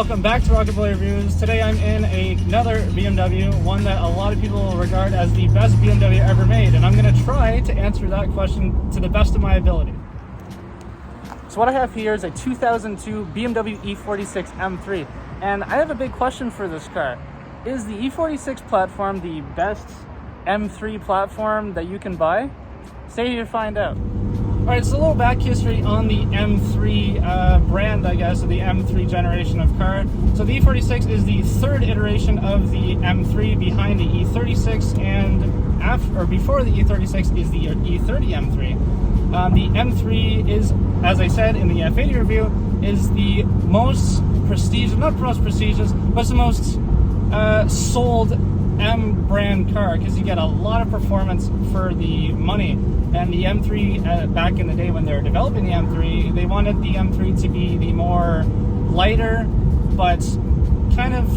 welcome back to Rocket Boy Reviews. Today I'm in another BMW, one that a lot of people regard as the best BMW ever made, and I'm going to try to answer that question to the best of my ability. So what I have here is a 2002 BMW E46 M3, and I have a big question for this car. Is the E46 platform the best M3 platform that you can buy? Stay here to find out. Alright, so a little back history on the M3 brand, I guess, or the M3 generation of car. So the E46 is the third iteration of the M3 behind the E36, and after, or before the E36 is the E30 M3. The M3 is, as I said in the F80 review, is the most prestigious, not most prestigious, but it's the most sold M brand car, because you get a lot of performance for the money. And the M3, back in the day when they were developing the M3, they wanted the M3 to be the more lighter, but kind of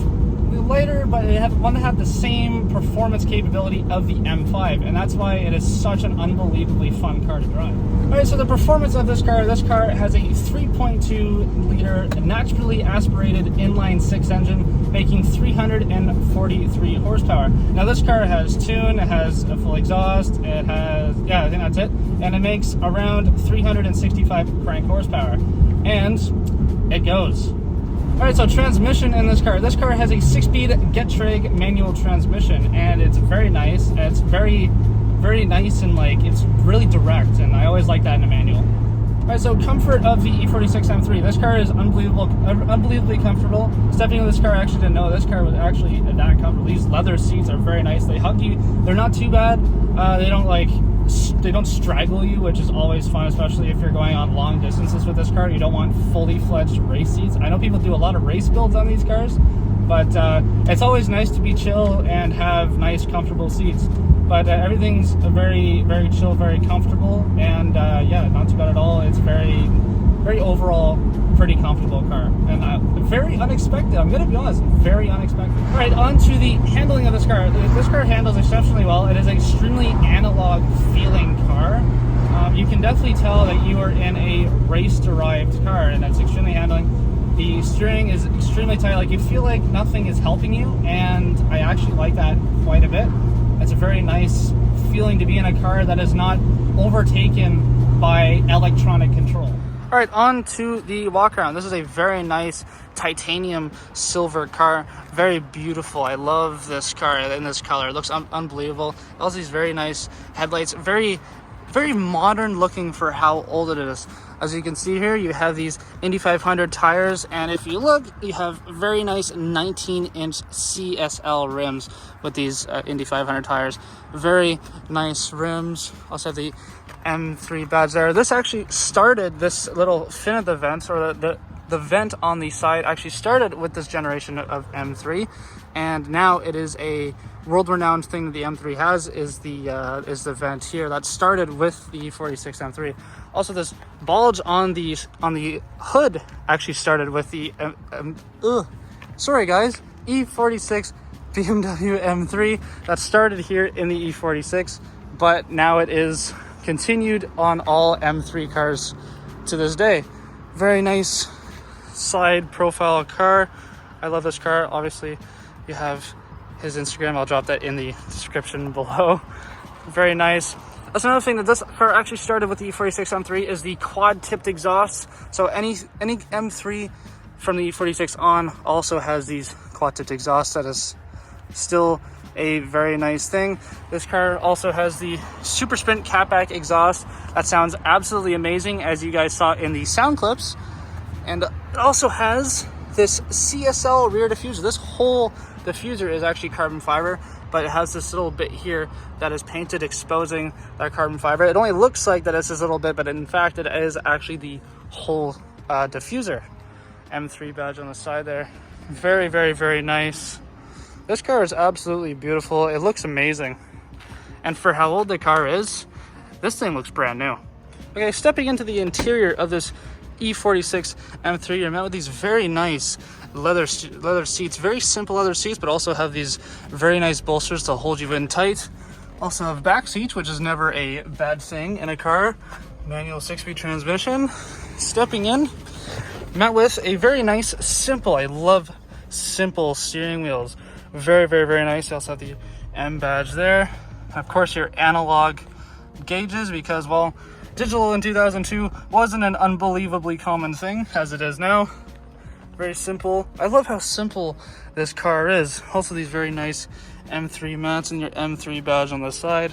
lighter, but it had one that had the same performance capability of the M5, and that's why it is such an unbelievably fun car to drive. Alright, so the performance of this car has a 3.2 liter naturally aspirated inline-six engine, making 343 horsepower. Now this car has tune, it has a full exhaust, it has, yeah, I think that's it, and it makes around 365 crank horsepower, and it goes. Alright, so transmission in this car has a 6-speed Getrag manual transmission, and it's very nice. It's very nice, and like, it's really direct, and I always like that in a manual. Alright, so comfort of the E46 M3. This car is unbelievably comfortable. Stepping in this car, I actually didn't know this car was actually that comfortable. These leather seats are very nice. They hug you. They're not too bad. They don't strangle you, which is always fun, especially if you're going on long distances with this car. You don't want fully fledged race seats. I know people do a lot of race builds on these cars, but it's always nice to be chill and have nice, comfortable seats. But everything's very chill, very comfortable, and yeah, not too bad at all. It's very overall pretty comfortable car, and very unexpected. I'm gonna be honest, very unexpected. All right, on to the handling of this car. This car handles exceptionally well. It is an extremely analog feeling car. You can definitely tell that you are in a race-derived car, and that's extremely handling. The steering is extremely tight. Like, you feel like nothing is helping you, and I actually like that quite a bit. It's a very nice feeling to be in a car that is not overtaken by electronic control. All right, on to the Walkaround. This is a very nice titanium silver car, very beautiful. I love this car in this color. It looks unbelievable. Also, these very nice headlights, very modern looking for how old it is. As you can see here, you have these Indy 500 tires, and if you look, you have very nice 19-inch CSL rims with these Indy 500 tires. Very nice rims. Also have the M3 badge there. This actually started, this little fin at the vents, or the vent on the side actually started with this generation of M3, and now it is a world-renowned thing that the M3 has, is the vent here that started with the E46 M3. Also, this bulge on the hood actually started with the sorry guys, E46 BMW M3 that started here in the E46, but now it is continued on all M3 cars to this day. Very nice side profile car. I love this car. Obviously, you have his Instagram. I'll drop that in the description below. Very nice. That's another thing that this car actually started with the E46 M3 is the quad-tipped exhaust. So any M3 from the E46 on also has these quad-tipped exhausts. That is still a very nice thing. This car also has the Super Sprint catback exhaust. That sounds absolutely amazing, as you guys saw in the sound clips. And it also has this CSL rear diffuser. This whole diffuser is actually carbon fiber, but it has this little bit here that is painted, exposing that carbon fiber. It only looks like that it's this little bit, but in fact it is actually the whole diffuser. M3 badge on the side there. Very nice. This car is absolutely beautiful. It looks amazing, and for how old the car is, this thing looks brand new. Okay, stepping into the interior of this E46 M3, you're met with these very nice leather seats, very simple leather seats, but also have these very nice bolsters to hold you in tight. Also have back seats, which is never a bad thing in a car. Manual 6-speed transmission. Stepping in, met with a very nice, simple, I love simple steering wheels. Very, very, very nice. You also have the M badge there. Of course, your analog gauges, because, well, digital in 2002 wasn't an unbelievably common thing as it is now. Very simple. I love how simple this car is. Also, these very nice M3 mats and your M3 badge on the side.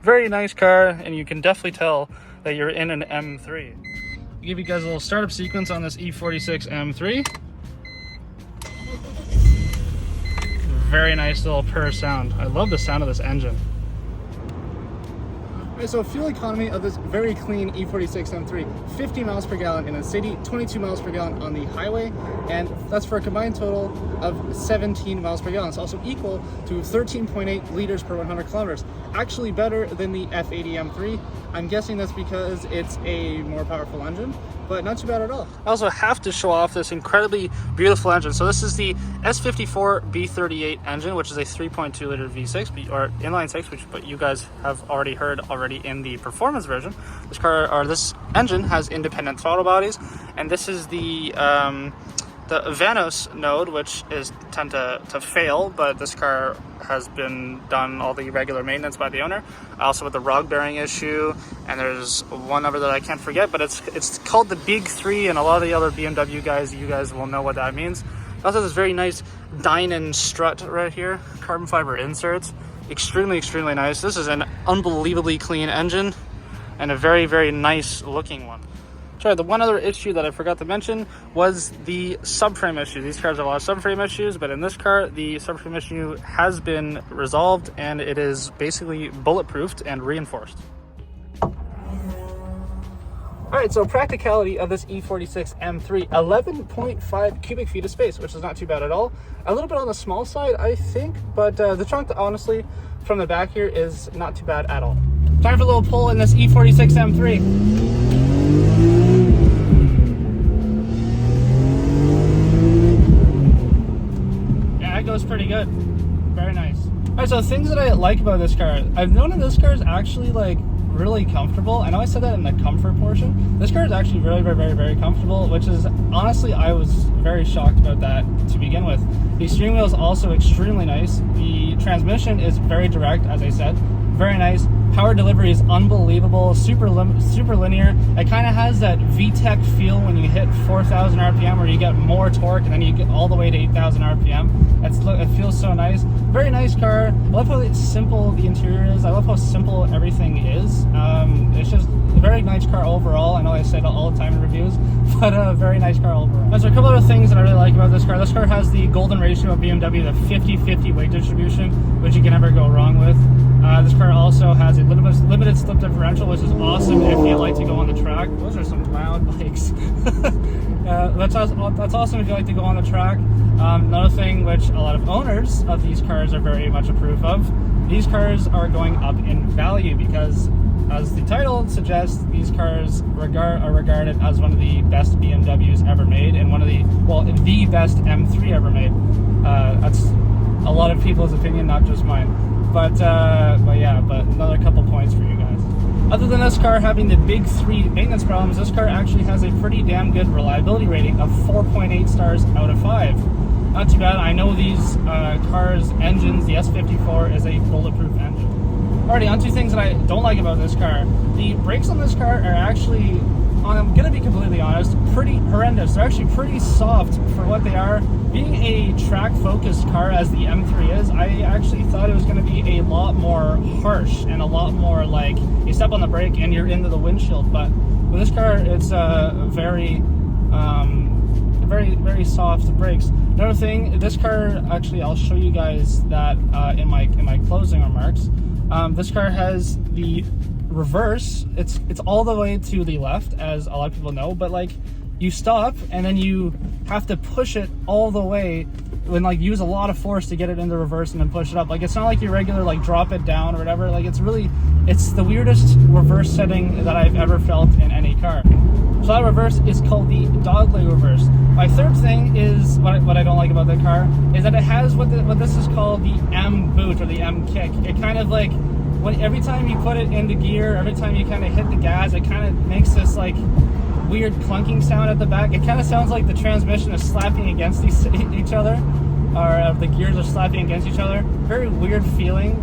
Very nice car, and you can definitely tell that you're in an M3. I'll give you guys a little startup sequence on this E46 M3. Very nice little purr sound. I love the sound of this engine. So fuel economy of this very clean E46 M3, 50 miles per gallon in a city, 22 miles per gallon on the highway, and that's for a combined total of 17 miles per gallon. It's also equal to 13.8 liters per 100 kilometers. Actually better than the F80 M3. I'm guessing that's because it's a more powerful engine, but not too bad at all. I also have to show off this incredibly beautiful engine. So this is the S54 B38 engine, which is a 3.2 liter V6 or inline six, but you guys have already heard in the performance version. This engine has independent throttle bodies, and this is the Vanos node, which tend to fail, but this car has been done all the regular maintenance by the owner. Also with the rug bearing issue, and there's one other that I can't forget, but it's called the Big 3, and a lot of the other BMW guys, you guys will know what that means. Also this very nice Dynon strut right here, carbon fiber inserts. Extremely, extremely nice. This is an unbelievably clean engine and a very, very nice looking one. Sorry, the one other issue that I forgot to mention was the subframe issue. These cars have a lot of subframe issues, but in this car, the subframe issue has been resolved and it is basically bulletproofed and reinforced. All right, so practicality of this E46 M3, 11.5 cubic feet of space, which is not too bad at all. A little bit on the small side, I think, but the trunk, honestly, from the back here is not too bad at all. Time for a little pull in this E46 M3. Yeah, it goes pretty good. Very nice. All right, so things that I like about this car. I've known that this car is actually like really comfortable. I know I said that in the comfort portion. This car is actually very, very, very, very comfortable, which is honestly, I was very shocked about that to begin with. The steering wheel is also extremely nice. The transmission is very direct, as I said. Very nice. Power delivery is unbelievable, super linear. It kind of has that VTEC feel when you hit 4,000 RPM, where you get more torque and then you get all the way to 8,000 RPM. It feels so nice. Very nice car. I love how simple the interior is. I love how simple everything is. It's just a very nice car overall. I know I say that all the time in reviews, but a very nice car overall. There's a couple other things that I really like about this car. This car has the golden ratio of BMW, the 50-50 weight distribution, which you can never go wrong with. This car also has a limited slip differential, which is awesome if you like to go on the track. Those are some loud bikes. That's awesome if you like to go on the track. Another thing which a lot of owners of these cars are very much approve of, these cars are going up in value because, as the title suggests, these cars are regarded as one of the best BMWs ever made, and the best M3 ever made. That's a lot of people's opinion, not just mine. But another couple points for you guys. Other than this car having the big 3 maintenance problems, this car actually has a pretty damn good reliability rating of 4.8 stars out of 5. Not too bad. I know these cars' engines, the S54 is a bulletproof engine. Alrighty, on to things that I don't like about this car. The brakes on this car are actually, I'm going to be completely honest, pretty horrendous. They're actually pretty soft for what they are. Being a track-focused car as the M3 is, I actually thought it was going to be a lot more harsh and a lot more like you step on the brake and you're into the windshield. But with this car, it's very, very soft brakes. Another thing, this car, actually, I'll show you guys that in my closing remarks. This car has the reverse. It's all the way to the left, as a lot of people know, but like you stop and then you have to push it all the way and like use a lot of force to get it into reverse and then push it up. Like it's not like your regular like drop it down or whatever. Like it's the weirdest reverse setting that I've ever felt in any car. So that reverse is called the dogleg reverse. My third thing is what I don't like about the car is that it has what this is called the M boot or the M kick. It kind of like every time you put it into gear, every time you kind of hit the gas, it kind of makes this like weird clunking sound at the back. It kind of sounds like the transmission is slapping against each other, or the gears are slapping against each other. Very weird feeling.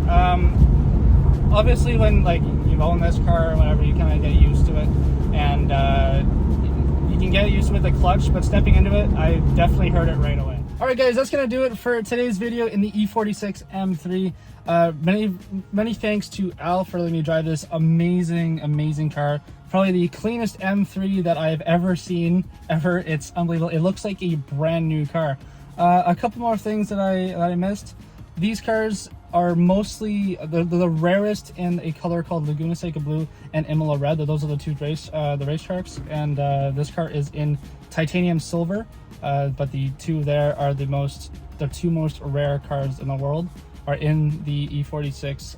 Obviously, when like you own this car or whatever, you kind of get used to it, and you can get used to it with the clutch. But stepping into it, I definitely heard it right away. All right, guys, that's gonna do it for today's video in the E46 M3. Many thanks to Al for letting me drive this amazing car. Probably the cleanest M3 that I've ever seen ever. It's unbelievable. It looks like a brand new car. A couple more things that I missed. These cars are mostly the rarest in a color called Laguna Seca Blue and Imola Red. Those are the two race tracks, and this car is in titanium silver. But the two there are the two most rare cars in the world are in the E46,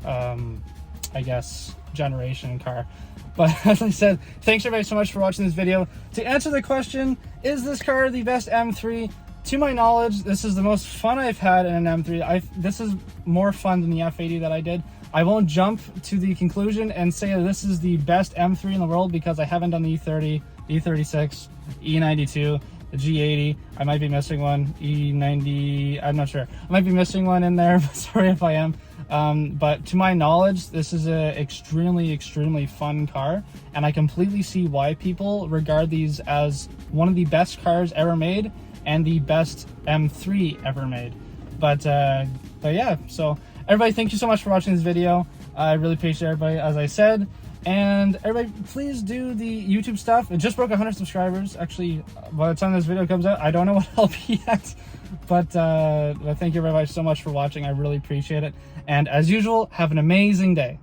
I guess, generation car. But as I said, thanks everybody so much for watching this video. To answer the question, is this car the best M3? To my knowledge, this is the most fun I've had in an M3. This is more fun than the F80 that I did. I won't jump to the conclusion and say that this is the best M3 in the world because I haven't done the E30, E36, E92, the G80. I might be missing one. E90, I'm not sure. I might be missing one in there, but sorry if I am. But to my knowledge, this is an extremely fun car, and I completely see why people regard these as one of the best cars ever made and the best M3 ever made. But yeah, so everybody, thank you so much for watching this video. I really appreciate everybody, as I said. And everybody, please do the YouTube stuff. It just broke 100 subscribers. Actually, by the time this video comes out, I don't know what I'll be at. But thank you everybody so much for watching. I really appreciate it. And as usual, have an amazing day.